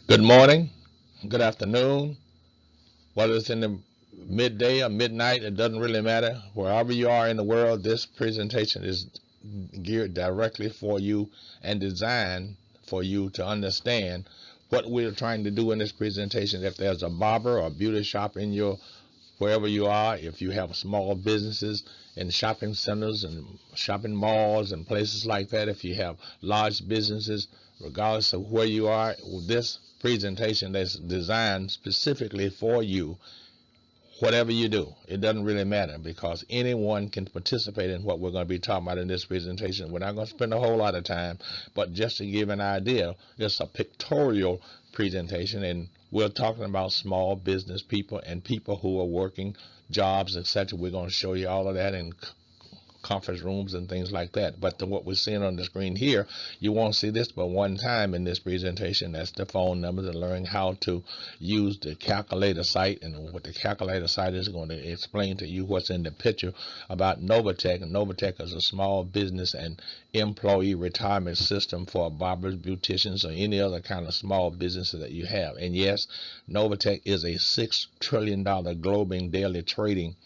Good morning, good afternoon, whether it's in the midday or midnight, it doesn't really matter. Wherever you are in the world, this presentation is geared directly for you and designed for you to understand what we're trying to do in this presentation. If there's a barber or beauty shop in your wherever you are, if you have small businesses in shopping centers and shopping malls and places like that, if you have large businesses, regardless of where you are, this presentation is designed specifically for you. Whatever you do, it doesn't really matter because anyone can participate in what we're going to be talking about in this presentation. We're not going to spend a whole lot of time, but just to give an idea, it's a pictorial presentation, and we're talking about small business people and people who are working jobs, etc. We're going to show you all of that in conference rooms and things like that. But what we're seeing on the screen here, you won't see this but one time in this presentation. That's the phone numbers and learning how to use the calculator site. And what the calculator site is going to explain to you what's in the picture about NOVATECH. And NOVATECH is a small business and employee retirement system for barbers, beauticians, or any other kind of small businesses that you have. And yes, NOVATECH is a $6 trillion global daily trading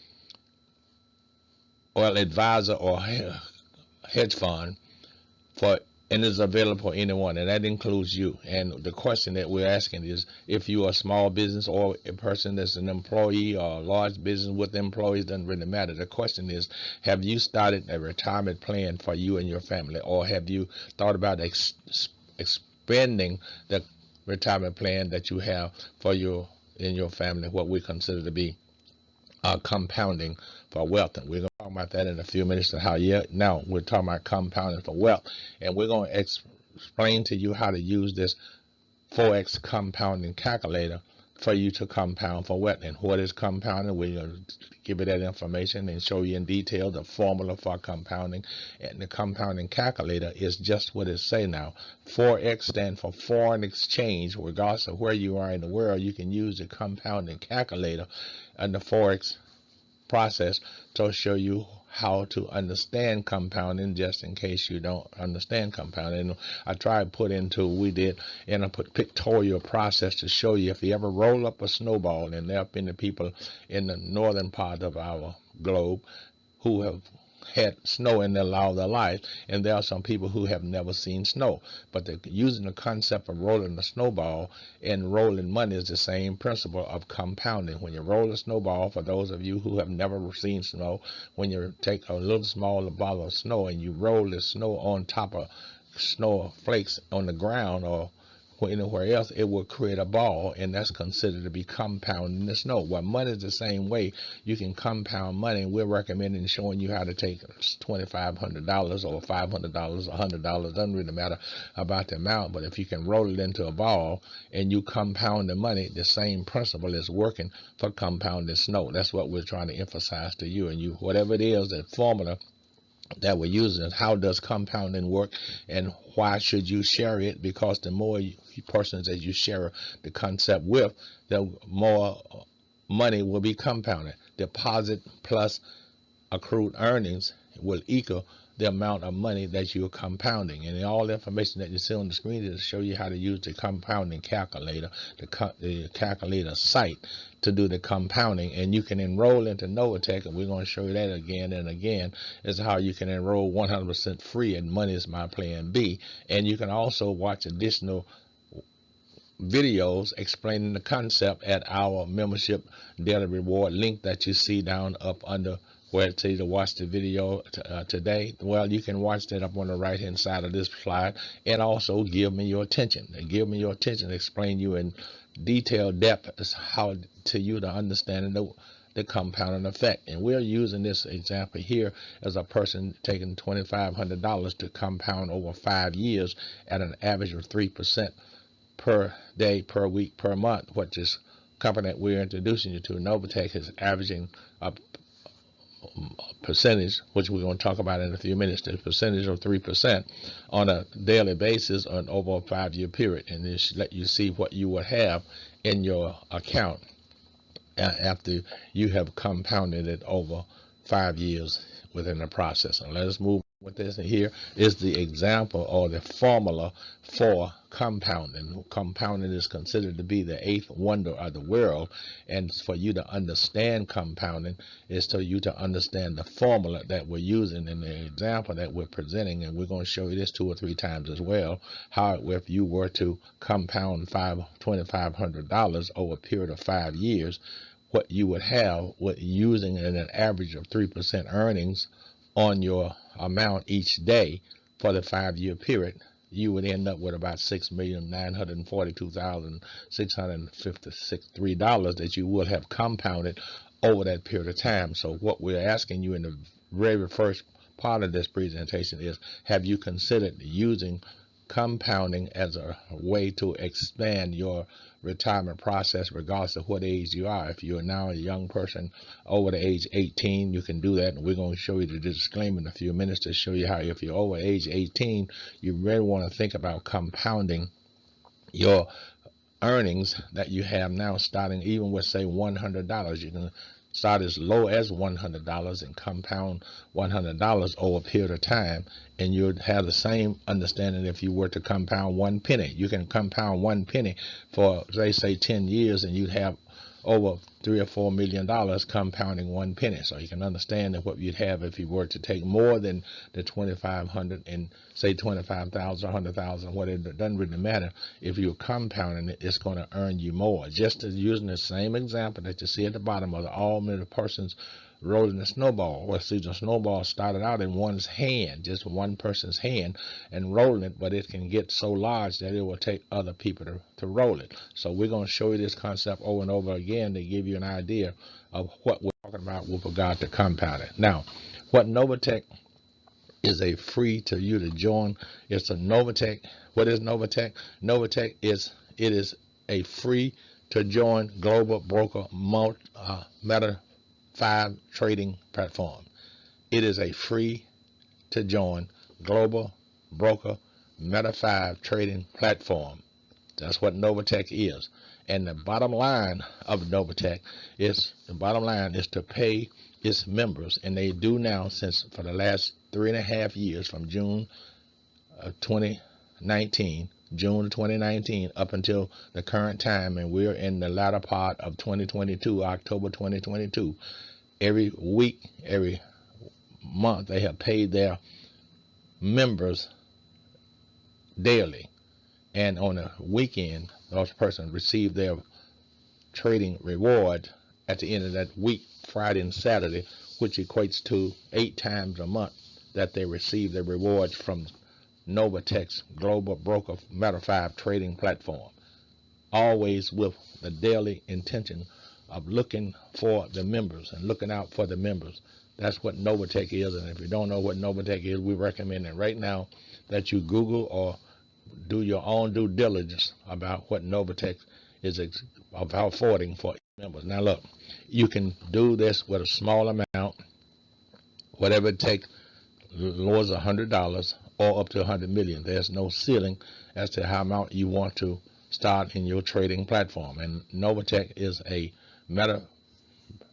oil advisor or hedge fund for, and is available for anyone, and that includes you. And the question that we're asking is, if you are a small business or a person that's an employee or a large business with employees, doesn't really matter. The question is, have you started a retirement plan for you and your family, or have you thought about expanding the retirement plan that you have for you and your family, what we consider to be compounding for wealth? And we're going to talk about that in a few minutes. Now we're talking about compounding for wealth, and we're going to explain to you how to use this 4x compounding calculator for you to compound for wealth. And what is compounding? We're going to give you that information and show you in detail the formula for compounding. And the compounding calculator is just what it say now. 4x stands for foreign exchange. Regardless of where you are in the world, you can use the compounding calculator and the Forex process to show you how to understand compounding, just in case you don't understand compounding. I tried put into, we did in a pictorial process to show you, if you ever roll up a snowball, and there have been the people in the northern part of our globe who have had snow in their life, and there are some people who have never seen snow. But using the concept of rolling a snowball and rolling money is the same principle of compounding. When you roll a snowball, for those of you who have never seen snow, when you take a little smaller ball of snow and you roll the snow on top of snow flakes on the ground or anywhere else, it will create a ball, and that's considered to be compounding the snow. Well, money is the same way. You can compound money, and we're recommending showing you how to take $2,500 or $500, $100. Doesn't really matter about the amount, but if you can roll it into a ball and you compound the money, the same principle is working for compounding snow. That's what we're trying to emphasize to you. And you, whatever it is, that formula that we're using, how does compounding work, and why should you share it? Because the more persons that you share the concept with, the more money will be compounded. Deposit plus accrued earnings will equal the amount of money that you're compounding. And all the information that you see on the screen is to show you how to use the compounding calculator, the calculator site, to do the compounding. And you can enroll into NOVATECH, and we're going to show you that again and again, is how you can enroll 100% free, and Money is My Plan B. And you can also watch additional videos explaining the concept at our membership daily reward link that you see down up under where it tells you to watch the video today. Well, you can watch that up on the right hand side of this slide, and also give me your attention. And give me your attention, explain you in detailed depth as how to you to understand the compounding effect. And we're using this example here as a person taking $2,500 to compound over 5 years at an average of 3% per day, per week, per month. What this company that we're introducing you to, NOVATECH, is averaging a percentage, which we're going to talk about in a few minutes, the percentage of 3% on a daily basis on over a 5-year period. And this let you see what you will have in your account after you have compounded it over 5 years within the process. And let us move What this here is the example or the formula for compounding. Compounding is considered to be the eighth wonder of the world, and for you to understand compounding is for you to understand the formula that we're using in the example that we're presenting, and we're going to show you this 2 or 3 times as well. How if you were to compound $2,500 over a period of 5 years, what you would have with using an average of 3% earnings on your amount each day for the 5-year period, you would end up with about $6,942,653 that you would have compounded over that period of time. So what we're asking you in the very first part of this presentation is, have you considered using compounding as a way to expand your retirement process regardless of what age you are? If you are now a young person over the age 18, you can do that, and we're going to show you the disclaimer in a few minutes to show you how, if you're over age 18, you really want to think about compounding your earnings that you have now, starting even with say $100. You can start as low as $100 and compound $100 over a period of time, and you'd have the same understanding if you were to compound 1 penny. You can compound 1 penny for say 10 years, and you'd have over $3 or $4 million compounding 1 penny. So you can understand that what you'd have if you were to take more than the 2,500 and say 25,000, 100,000, what, it doesn't really matter. If you're compounding it, it's going to earn you more. Just as using the same example that you see at the bottom of all many persons rolling a snowball. Well, see, the snowball started out in one's hand, just one person's hand, and rolling it, but it can get so large that it will take other people to roll it. So we're going to show you this concept over and over again to give you an idea of what we're talking about with regard to compounding. Now, what NOVATECH is a free to you to join. It's a NOVATECH. What is NOVATECH? NOVATECH is a free to join global broker meta 5 trading platform. It is a free to join global broker meta 5 trading platform. That's what NOVATECH is. And the bottom line of NOVATECH is to pay its members, and they do now since for the last 3.5 years, from June of 2019 up until the current time, and we're in the latter part of 2022, October 2022. Every week, every month, they have paid their members daily, and on a weekend, those persons receive their trading reward at the end of that week, Friday and Saturday, which equates to 8 times a month that they receive their rewards from NOVATECH's Global Broker Meta 5 trading platform, always with the daily intention of looking for the members and looking out for the members. That's what NOVATECH is, and if you don't know what NOVATECH is, we recommend that right now that you Google or do your own due diligence about what NOVATECH is about affording for members. Now look, you can do this with a small amount, whatever it takes, low as $100 or up to 100 million. There's no ceiling as to how amount you want to start in your trading platform. And NOVATECH is a Meta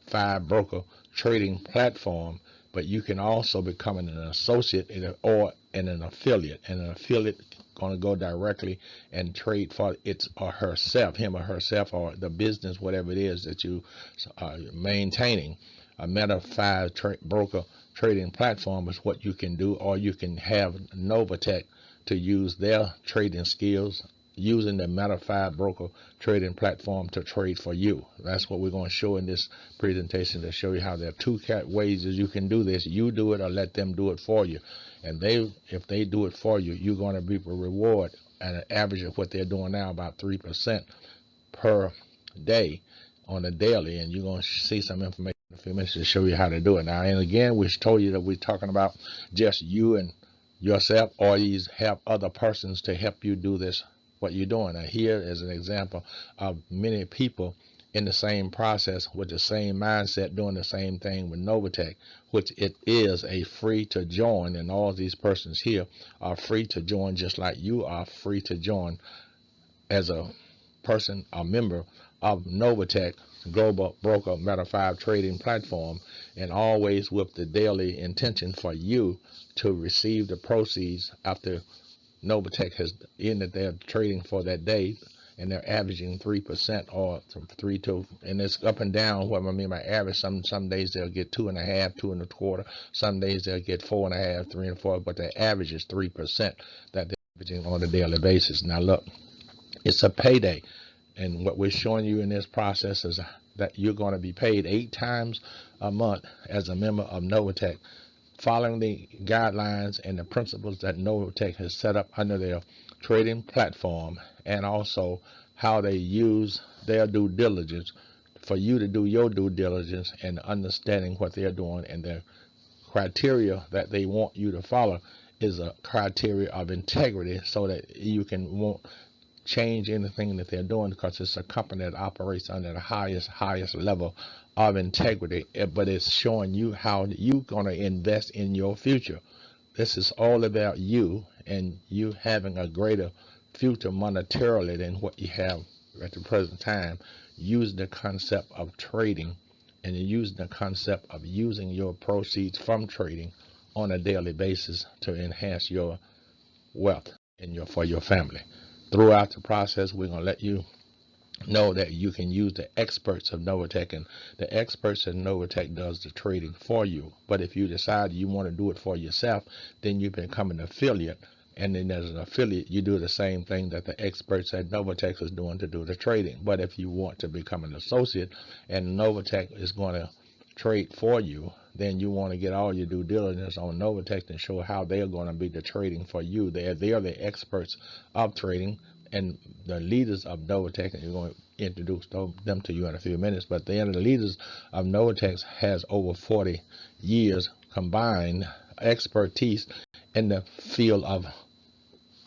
5 broker trading platform, but you can also become an associate or an affiliate. And an affiliate going to go directly and trade for it or herself, him or herself, or the business, whatever it is that you are maintaining. A Meta 5 broker trading platform is what you can do, or you can have NOVATECH to use their trading skills using the Meta 5 broker trading platform to trade for you. That's what we're going to show in this presentation, to show you how there are 2 ways that you can do this. You do it or let them do it for you. And if they do it for you, you're going to reap a reward at an average of what they're doing now, about 3% per day on a daily. And you're going to see some information in a few minutes to show you how to do it. Now, and again, we told you that we're talking about just you and yourself, or you have other persons to help you do this, what you're doing. Now, here is an example of many people in the same process with the same mindset doing the same thing with NOVATECH, which it is a free to join, and all these persons here are free to join, just like you are free to join as a person or member of NOVATECH Global Broker Meta 5 trading platform, and always with the daily intention for you to receive the proceeds after NOVATECH has ended their trading for that day, and they're averaging 3% or 3 to, and it's up and down. What I mean by average, some days they'll get 2.5, 2.25. Some days they'll get 4.5, 3 and 4, but the average is 3% that they're averaging on a daily basis. Now look, it's a payday, and what we're showing you in this process is that you're going to be paid 8 times a month as a member of NOVATECH, following the guidelines and the principles that NOVATECH has set up under their trading platform, and also how they use their due diligence for you to do your due diligence and understanding what they're doing, and their criteria that they want you to follow is a criteria of integrity, so that you won't change anything that they're doing, because it's a company that operates under the highest level of integrity. But it's showing you how you're going to invest in your future. This is all about you and you having a greater future monetarily than what you have at the present time, using the concept of trading, and using the concept of using your proceeds from trading on a daily basis to enhance your wealth and for your family. Throughout the process, we're going to let you know that you can use the experts of NOVATECH, and the experts at NOVATECH does the trading for you. But if you decide you want to do it for yourself, then you become an affiliate, and then as an affiliate you do the same thing that the experts at NOVATECH is doing to do the trading. But if you want to become an associate and NOVATECH is going to trade for you, then you want to get all your due diligence on NOVATECH and show how they're going to be the trading for you. They're the experts of trading and the leaders of NOVATECH, and you're going to introduce them to you in a few minutes. But the leaders of NOVATECH has over 40 years combined expertise in the field of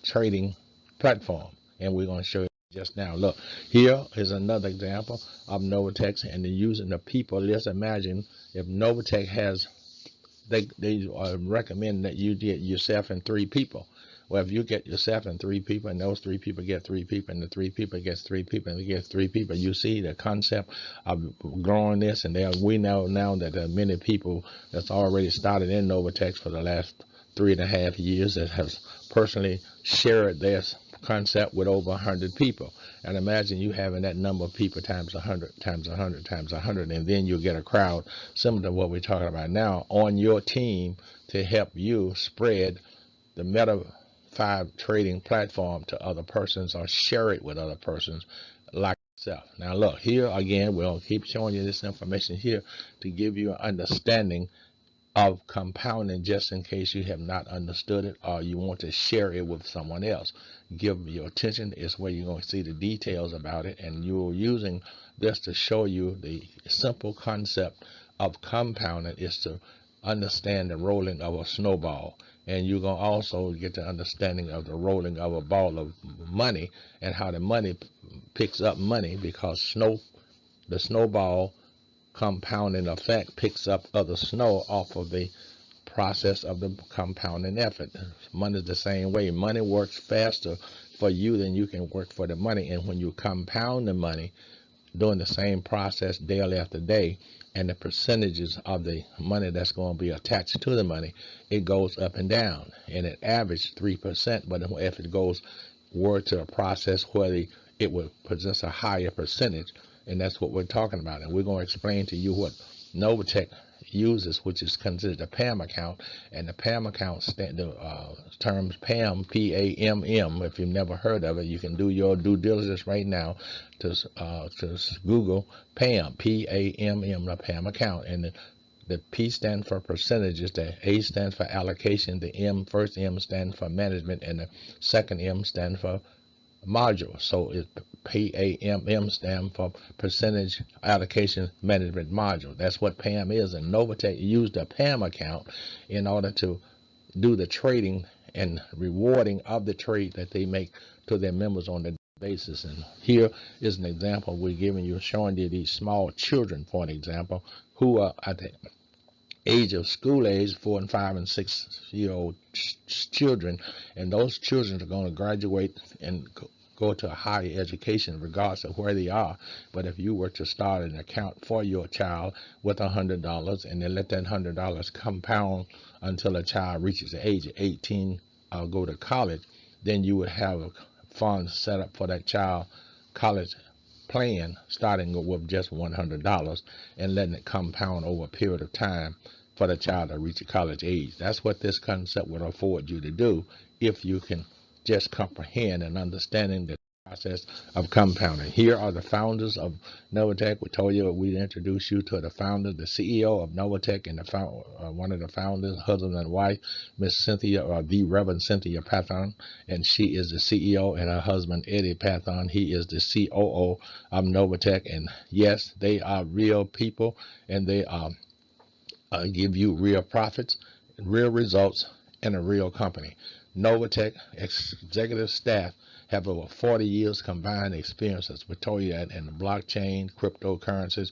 trading platform, and we're going to show you just now. Look, here is another example of NOVATECH and using the people. Let's imagine if NOVATECH has, they recommend that you get yourself and 3 people. Well, if you get yourself and 3 people, and those 3 people get 3 people, and the 3 people gets 3 people, and they get 3 people, you see the concept of growing this. And we know now that there are many people that's already started in NOVATECH for the last 3.5 years that has personally shared this concept with over 100 people. And imagine you having that number of people times 100 times 100 times 100, and then you get a crowd similar to what we're talking about now on your team to help you spread the Meta 5 trading platform to other persons, or share it with other persons like yourself. Now look, here again, we'll keep showing you this information here to give you an understanding of compounding, just in case you have not understood it or you want to share it with someone else. Give your attention, is where you're going to see the details about it, and you're using this to show you the simple concept of compounding is to understand the rolling of a snowball. And you're going to also get the understanding of the rolling of a ball of money, and how the money picks up money, because the snowball compounding effect picks up other snow off of the process of the compounding effort. Money is the same way. Money works faster for you than you can work for the money. And when you compound the money, doing the same process day after day, and the percentages of the money that's going to be attached to the money, it goes up and down, and it averaged 3%. But if it goes word to a process where it will possess a higher percentage, and that's what we're talking about. And we're going to explain to you what NOVATECH uses, which is considered a PAM account. And the PAM account terms PAM, P-A-M-M. If you've never heard of it, you can do your due diligence right now to Google PAM, P-A-M-M, the PAM account. And the P stands for percentages, the A stands for allocation, the first M stands for management, and the second M stands for module. So it PAMM stand for percentage allocation management module. That's what PAM is, and NOVATECH used a PAM account in order to do the trading and rewarding of the trade that they make to their members on the basis. And here is an example we're giving you, showing you these small children, for an example, who are at the age of school age, 4 and 5 and 6 year old children, and those children are going to graduate and go to a higher education regardless of where they are. But if you were to start an account for your child with $100 and then let that $100 compound until a child reaches the age of 18 or go to college, then you would have a fund set up for that child college plan, starting with just $100 and letting it compound over a period of time for the child to reach a college age. That's what this concept would afford you to do if you can just comprehend and understanding the process of compounding. Here are the founders of NOVATECH. We told you we'd introduce you to the founder, the CEO of NOVATECH, and one of the founders, husband and wife, Miss Cynthia, or the Reverend Cynthia Pathon, and she is the CEO, and her husband Eddie Pathon, he is the COO of NOVATECH. And yes, they are real people, and they give you real profits, real results, and a real company. NOVATECH executive staff have over 40 years combined experience, as we told you, that in the blockchain, cryptocurrencies,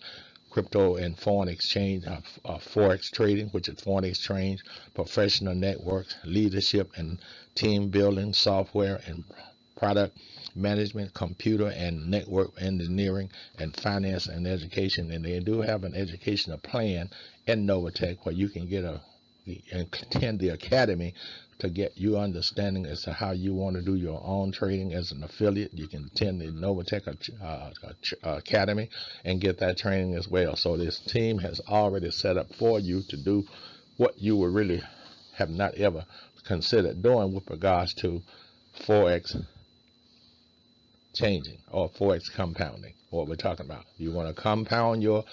crypto and foreign exchange, forex trading, which is foreign exchange, professional networks, leadership and team building, software and product management, computer and network engineering, and finance and education. And they do have an educational plan in NOVATECH where you can get and attend the academy to get you understanding as to how you want to do your own trading as an affiliate. You can attend the NOVATECH Academy and get that training as well. So this team has already set up for you to do what you would really have not ever considered doing with regards to Forex changing or Forex compounding. What we're talking about. You want to compound your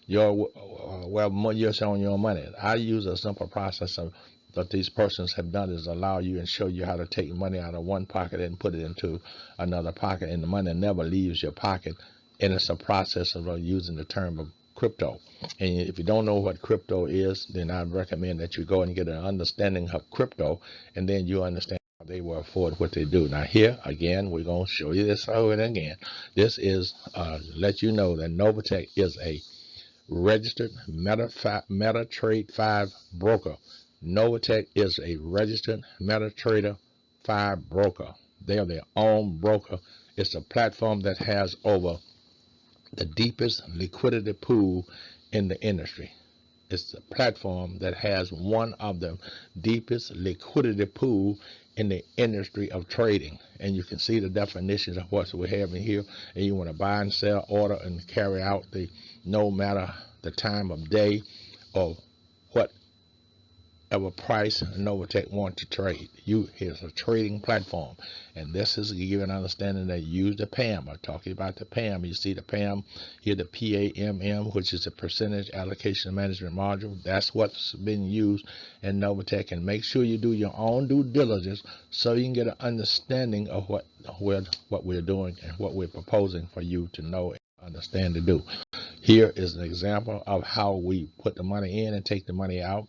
you're showing your money. I use a simple process of that these persons have done is allow you and show you how to take money out of one pocket and put it into another pocket, and the money never leaves your pocket. And it's a process of using the term of crypto. And if you don't know what crypto is, then I'd recommend that you go and get an understanding of crypto, and then you understand how they will afford what they do. Now here again, we're going to show you this over and again. This is let you know that NOVATECH is a registered MetaTrader 5 broker. NOVATECH is a registered MetaTrader 5 broker. They are their own broker. It's a platform that has over the deepest liquidity pool in the industry. It's a platform that has one of the deepest liquidity pool in the industry of trading. And you can see the definitions of what we have in here. And you want to buy and sell, order and carry out no matter the time of day or whatever price NOVATECH want to trade. Here's a trading platform, and this is to give an understanding that you use the PAM. I'm talking about the PAM. You see the PAM here, the PAMM, which is a percentage allocation management module. That's what's been used in NOVATECH. And make sure you do your own due diligence so you can get an understanding of what we're doing and what we're proposing for you to know and understand to do. Here is an example of how we put the money in and take the money out.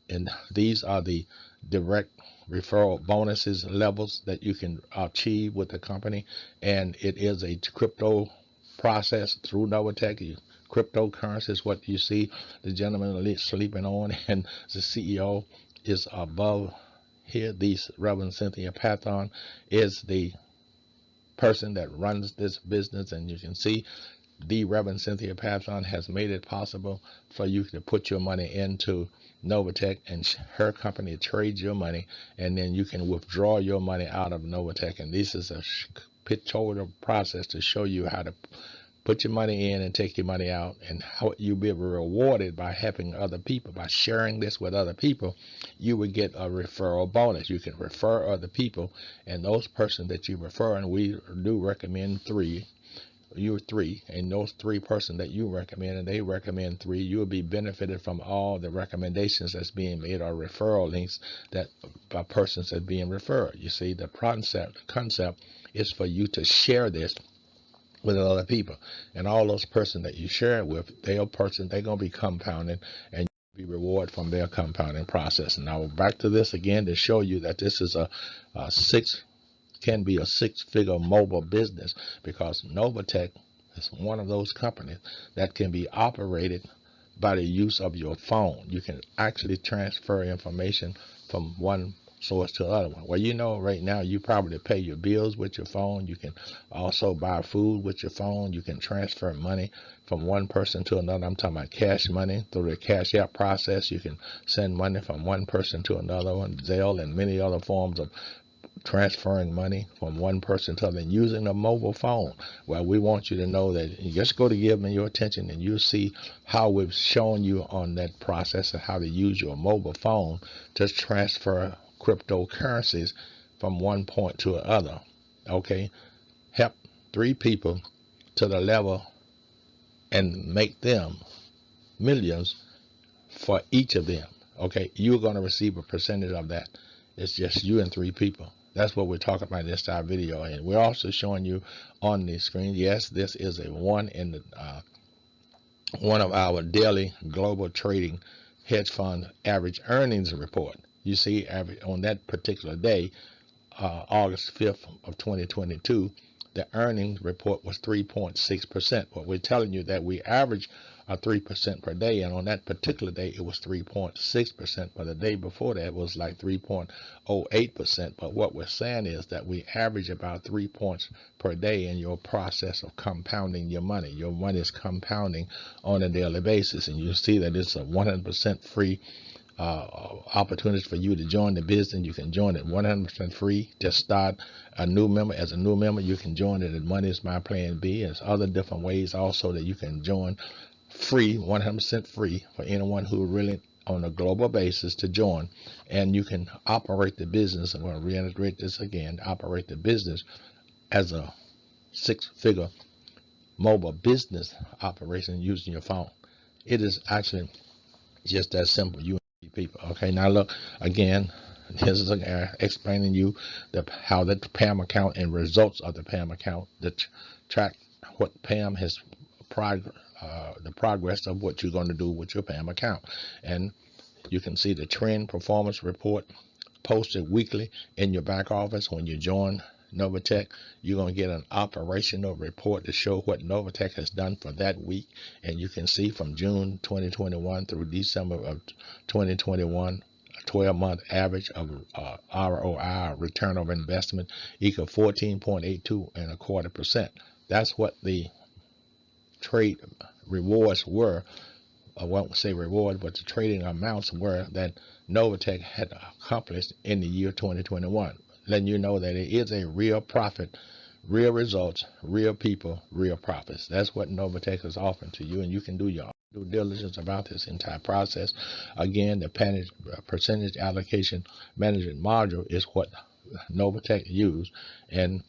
And these are the direct referral bonuses levels that you can achieve with the company. And it is a crypto process through NOVATECH. Cryptocurrency is what you see the gentleman sleeping on, and the CEO is above here. These Reverend Cynthia Pathon is the person that runs this business, and you can see the Reverend Cynthia Pathon has made it possible for you to put your money into NOVATECH, and her company trades your money, and then you can withdraw your money out of NOVATECH. And this is a pictorial process to show you how to put your money in and take your money out, and how you'll be rewarded by helping other people. By sharing this with other people, you would get a referral bonus. You can refer other people, and those persons that you refer, and we do recommend three, and those three persons that you recommend and they recommend three, you will be benefited from all the recommendations that's being made or referral links that by persons that being referred. You see, the concept is for you to share this with other people, and all those persons that you share it with, they're going to be compounding, and be rewarded from their compounding process. And now back to this again to show you that this is can be a six-figure mobile business, because NOVATECH is one of those companies that can be operated by the use of your phone. You can actually transfer information from one source to the other one. Well, you know, right now you probably pay your bills with your phone. You can also buy food with your phone. You can transfer money from one person to another. I'm talking about cash money through the Cash App process. You can send money from one person to another one, Zelle, and many other forms of transferring money from one person to another using a mobile phone. Well, we want you to know that you just go to Give Me Your Attention and you'll see how we've shown you on that process of how to use your mobile phone to transfer cryptocurrencies from one point to another. Okay, help 3 people to the level and make them millions for each of them. Okay, you're going to receive a percentage of that. It's just you and 3 people. That's what we're talking about in this style video. And we're also showing you on the screen, yes, this is a one of our daily global trading hedge fund average earnings report. You see, on that particular day, August 5th of 2022, the earnings report was 3.6%. But we're telling you that we average 3% per day, and on that particular day it was 3.6%, but the day before that was like 3.08%. But what we're saying is that we average about 3 points per day in your process of compounding your money. Your money is compounding on a daily basis, and you see that it's a 100% free opportunities for you to join the business. You can join it 100% free. Just start a new member. As a new member, you can join it at Money Is My Plan B. There's other different ways also that you can join free, 100% free for anyone who really on a global basis to join. And you can operate the business. I'm going to reiterate this again. Operate the business as a 6-figure mobile business operation using your phone. It is actually just that simple. You people. Okay, now look again. This is explaining you how the PAM account and results of the PAM account that track what PAM has the progress of what you're going to do with your PAM account. And you can see the trend performance report posted weekly in your back office. When you join NOVATECH, you're going to get an operational report to show what NOVATECH has done for that week. And you can see from June 2021 through December of 2021, a 12-month average of ROI, return on investment, equal 14.8225%. That's what the trade rewards were. I won't say reward, but the trading amounts were that NOVATECH had accomplished in the year 2021. Letting you know that it is a real profit, real results, real people, real profits. That's what NOVATECH is offering to you, and you can do your due diligence about this entire process. Again, the percentage allocation management module is what NOVATECH used, and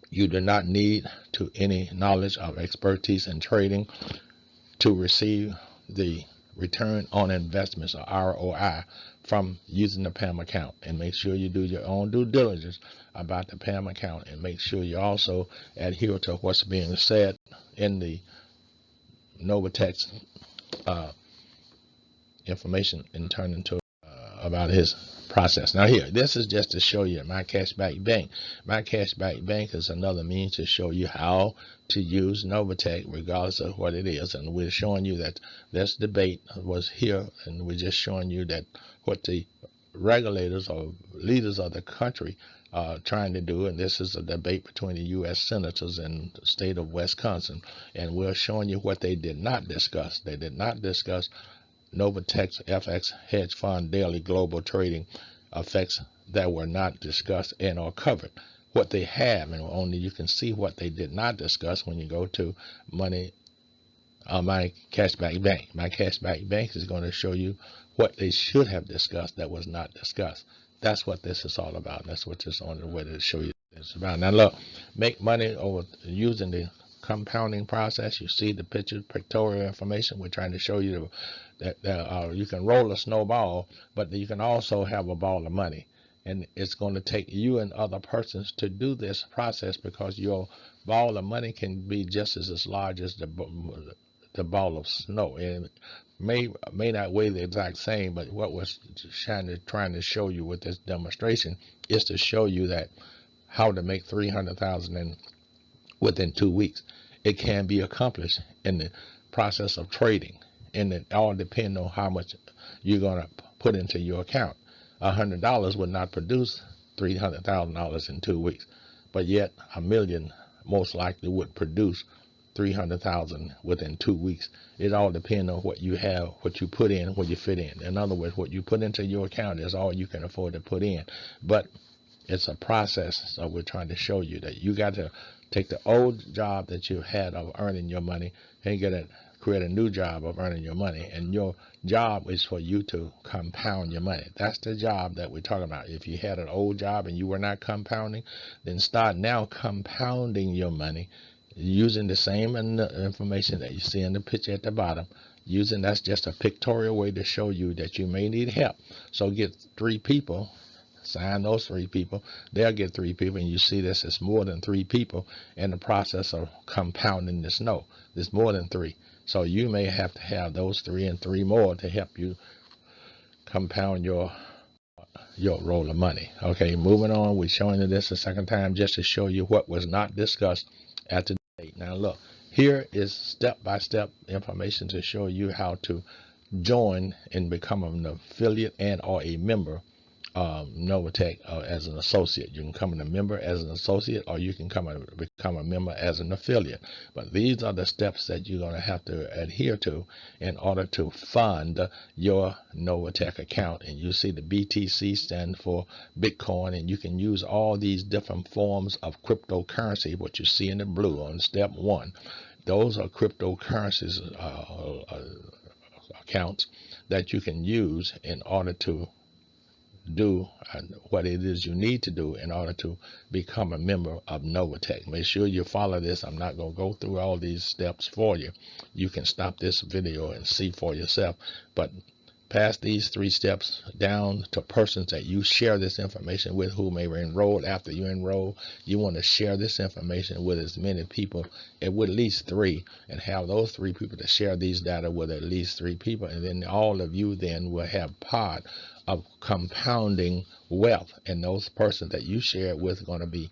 you do not need any knowledge of expertise in trading to receive the return on investments, or ROI, from using the PAM account. And make sure you do your own due diligence about the PAM account, and make sure you also adhere to what's being said in the NOVATECH information and turn into about his process. Now here, this is just to show you my Cashback Bank. My Cashback Bank is another means to show you how to use NOVATECH regardless of what it is. And we're showing you that this debate was here, and we're just showing you that what the regulators or leaders of the country are trying to do. And this is a debate between the U.S. senators in the state of Wisconsin. And we're showing you what they did not discuss. They did not discuss NOVATECH FX hedge fund daily global trading effects that were not discussed and or covered. What they have, and only you can see what they did not discuss when you go to my Cashback Bank. My Cashback Bank is going to show you what they should have discussed that was not discussed. That's what this is all about. That's what this on the way to show you it's about. Now look, make money over using the compounding process. You see the picture, pictorial information. We're trying to show you that you can roll a snowball, but you can also have a ball of money. And it's going to take you and other persons to do this process, because your ball of money can be just as large as the ball of snow. And may not weigh the exact same, but what we're trying to show you with this demonstration is to show you that how to make $300,000 within 2 weeks. It can be accomplished in the process of trading, and it all depends on how much you're going to put into your account. $100 would not produce $300,000 in 2 weeks, but yet a million most likely would produce 300,000 within 2 weeks. It all depends on what you have, what you put in, what you fit in. In other words, what you put into your account is all you can afford to put in. But it's a process, so we're trying to show you that you got to take the old job that you had of earning your money and create a new job of earning your money. And your job is for you to compound your money. That's the job that we're talking about. If you had an old job and you were not compounding, then start now compounding your money using the same information that you see in the picture at the bottom. That's just a pictorial way to show you that you may need help. So get 3 people, sign those 3 people, they'll get 3 people, and you see this is more than 3 people in the process of compounding this note. There's more than 3. So you may have to have those 3 and 3 more to help you compound your roll of money. Okay, moving on, we're showing you this a second time just to show you what was not discussed at the date. Now look, here is step-by-step information to show you how to join and become an affiliate and or a member NOVATECH as an associate. You can come in a member as an associate, or you can become a member as an affiliate. But these are the steps that you're going to have to adhere to in order to fund your NOVATECH account. And you see the BTC stand for Bitcoin, and you can use all these different forms of cryptocurrency, what you see in the blue on step 1. Those are cryptocurrencies accounts that you can use in order to do what it is you need to do in order to become a member of NOVATECH. Make sure you follow this. I'm not going to go through all these steps for you. You can stop this video and see for yourself. But pass these 3 steps down to persons that you share this information with who may enroll. After you enroll, you want to share this information with as many people, and with at least 3, and have those 3 people to share these data with at least 3 people, and then all of you then will have part of compounding wealth, and those persons that you share it with are going to be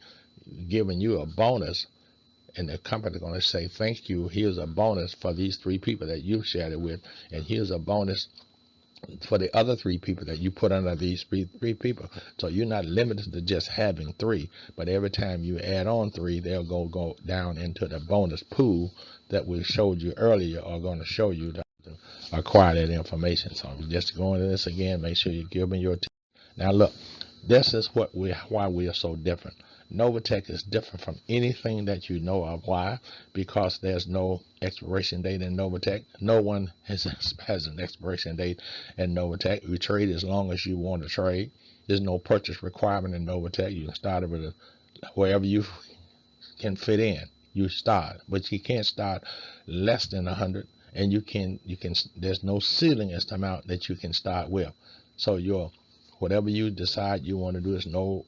giving you a bonus, and the company is going to say thank you, here's a bonus for these 3 people that you shared it with, and here's a bonus for the other 3 people that you put under these 3 people. So you're not limited to just having 3, but every time you add on 3, they'll go down into the bonus pool that we showed you earlier, or going to show you to acquire that information. So just going to this again, make sure you give me your now look, this is why we are so different. NOVATECH is different from anything that you know of. Why? Because there's no expiration date in NOVATECH. No one has an expiration date in NOVATECH. You trade as long as you want to trade. There's no purchase requirement in NOVATECH. You can start it with wherever you can fit in. You start, but you can't start less than 100, and you can there's no ceiling as to amount that you can start with. So whatever you decide you want to do, there's no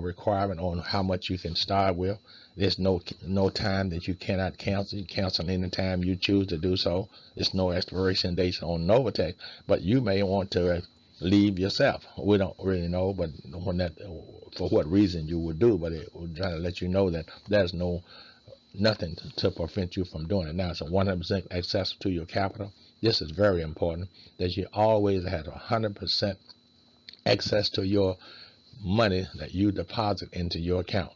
requirement on how much you can start with. There's no time that you cannot cancel. You cancel any time you choose to do so. There's no expiration dates on NOVATECH, but you may want to leave yourself. We don't really know, but for what reason you would do, but we're trying to let you know that there's nothing to prevent you from doing it. Now it's a 100% access to your capital. This is very important, that you always have 100% access to your money that you deposit into your account.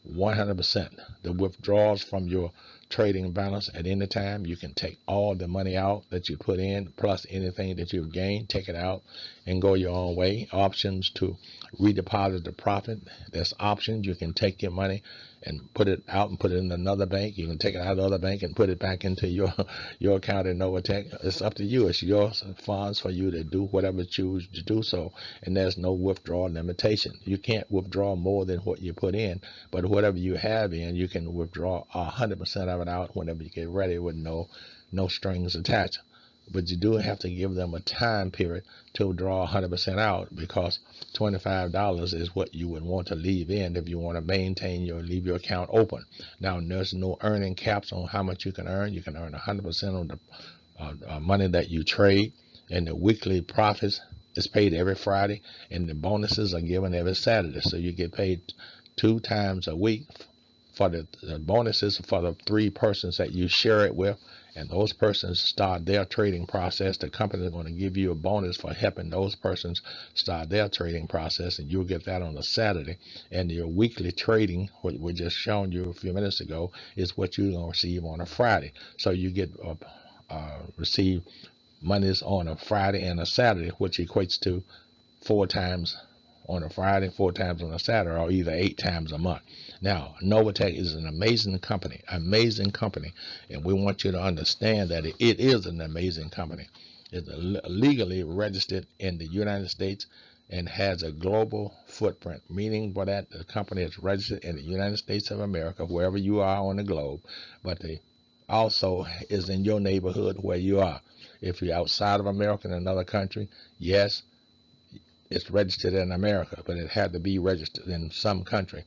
100%. The withdrawals from your trading balance at any time, you can take all the money out that you put in, plus anything that you've gained, take it out and go your own way. Options to redeposit the profit. There's options. You can take your money and put it out and put it in another bank. You can take it out of the other bank and put it back into your account in NOVATECH. It's up to you. It's your funds for you to do whatever you choose to do so, and there's no withdrawal limitation. You can't withdraw more than what you put in, but whatever you have in, you can withdraw 100% of it out whenever you get ready with no strings attached. But you do have to give them a time period to draw 100% out, because $25 is what you would want to leave in if you want to leave your account open. Now, there's no earning caps on how much you can earn. You can earn 100% on the money that you trade, and the weekly profits is paid every Friday, and the bonuses are given every Saturday. So you get paid 2 times a week for the bonuses for the 3 persons that you share it with, and those persons start their trading process. The company is going to give you a bonus for helping those persons start their trading process, and you'll get that on a Saturday. And your weekly trading, what we just shown you a few minutes ago, is what you're going to receive on a Friday. So you get receive monies on a Friday and a Saturday, which equates to 4 times on a Friday, 4 times on a Saturday, or either 8 times a month. Now, NOVATECH is an amazing company, and we want you to understand that it is an amazing company. It's legally registered in the United States and has a global footprint, meaning by that the company is registered in the United States of America, wherever you are on the globe, but they also is in your neighborhood where you are. If you're outside of America in another country, yes, it's registered in America, but it had to be registered in some country.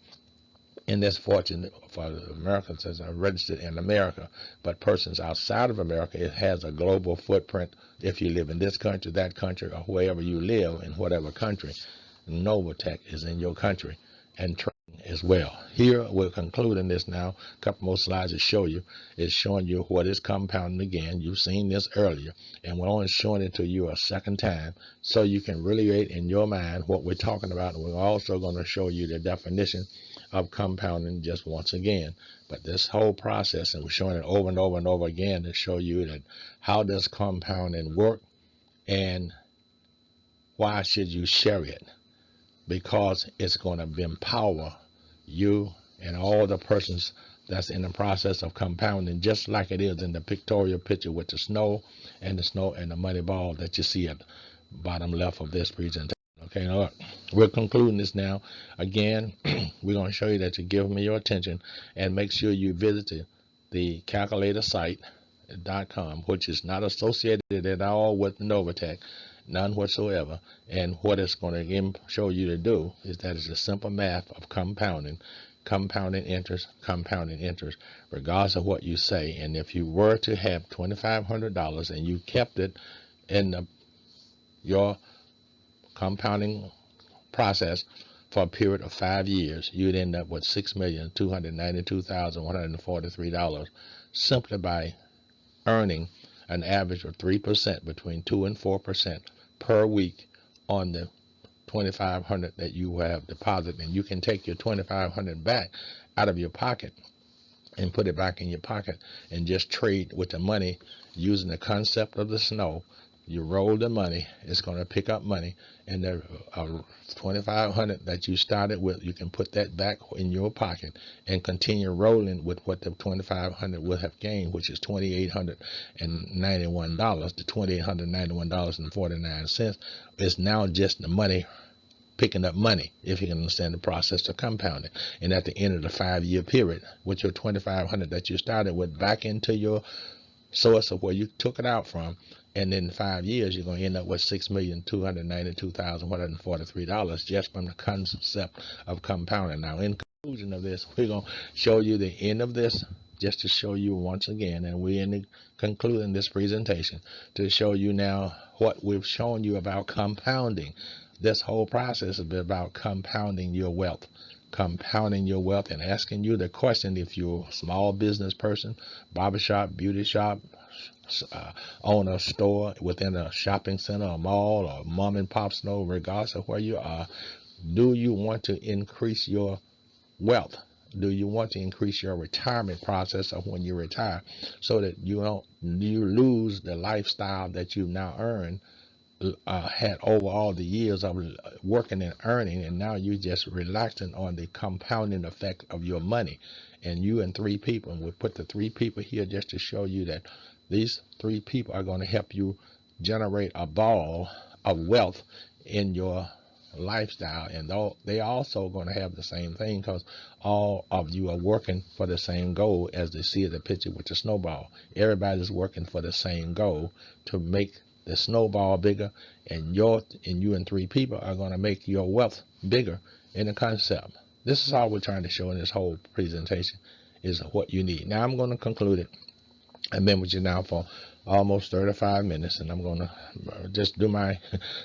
And that's fortunate for the Americans that are registered in America. But persons outside of America, it has a global footprint. If you live in this country, that country, or wherever you live in whatever country, NOVATECH is in your country and trading as well. Here we're concluding this now. A couple more slides to show you. It's showing you what is compounding again. You've seen this earlier, and we're only showing it to you a second time so you can really relate in your mind what we're talking about. And we're also going to show you the definition of compounding just once again. But this whole process, and we're showing it over and over and over again to show you that how does compounding work and why should you share it? Because it's going to empower you and all the persons that's in the process of compounding, just like it is in the pictorial picture with the snow and the money ball that you see at the bottom left of this presentation. Okay, now look, we're concluding this now. Again, we're going to show you that you give me your attention, and make sure you visit the calculator site.com, which is not associated at all with NOVATECH, none whatsoever. And what it's going to show you to do is that it's a simple math of compounding interest, regardless of what you say. And if you were to have $2,500 and you kept it in your compounding process for a period of 5 years, you'd end up with $6,292,143 simply by earning an average of 3%, between 2 and 4% per week on the $2,500 that you have deposited. And you can take your $2,500 back out of your pocket and put it back in your pocket and just trade with the money using the concept of the snow. You roll the money, it's going to pick up money, and the $2,500 that you started with, you can put that back in your pocket and continue rolling with what the $2,500 would have gained, which is $2,891. The $2,891.49 is now just the money picking up money, if you can understand the process of compounding. And at the end of the 5-year period, with your $2,500 that you started with back into your source of where you took it out from, and in 5 years you're going to end up with $6,292,143 just from the concept of compounding. Now, in conclusion of this, we're going to show you the end of this, just to show you once again, and we're in the concluding this presentation to show you now what we've shown you about compounding. This whole process is about compounding your wealth. Compounding your wealth, and asking you the question, if you're a small business person, barbershop, beauty shop, own a store within a shopping center, a mall, or mom and pop store, regardless of where you are, do you want to increase your wealth? Do you want to increase your retirement process of when you retire, so that you lose the lifestyle that you've now earned, had over all the years of working and earning, and now you're just relaxing on the compounding effect of your money. And you and 3 people, and we'll put the 3 people here just to show you that these 3 people are going to help you generate a ball of wealth in your lifestyle. And they also going to have the same thing, because all of you are working for the same goal, as they see the picture with the snowball. Everybody's working for the same goal, to make the snowball bigger, and you and 3 people are going to make your wealth bigger in the concept. This is all we're trying to show in this whole presentation, is what you need. Now I'm going to conclude it I've been with you now for almost 35 minutes, and I'm going to just do my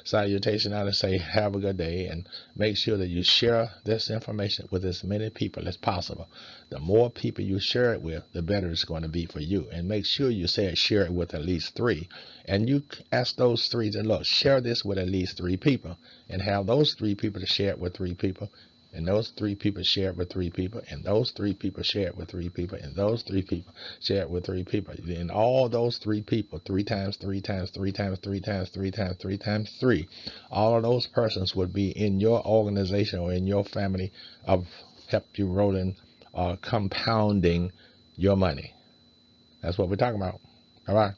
salutation out and say have a good day, and make sure that you share this information with as many people as possible. The more people you share it with, the better it's going to be for you. And make sure you say share it with at least 3. And you ask those 3 to look, share this with at least 3 people, and have those 3 people to share it with 3 people. And those 3 people share it with 3 people, and those 3 people share it with 3 people, and those 3 people share it with 3 people. And all those 3 people, 3 times 3 times 3 times 3 times 3 times 3 times 3, all of those persons would be in your organization or in your family of help you rolling, compounding your money. That's what we're talking about. All right.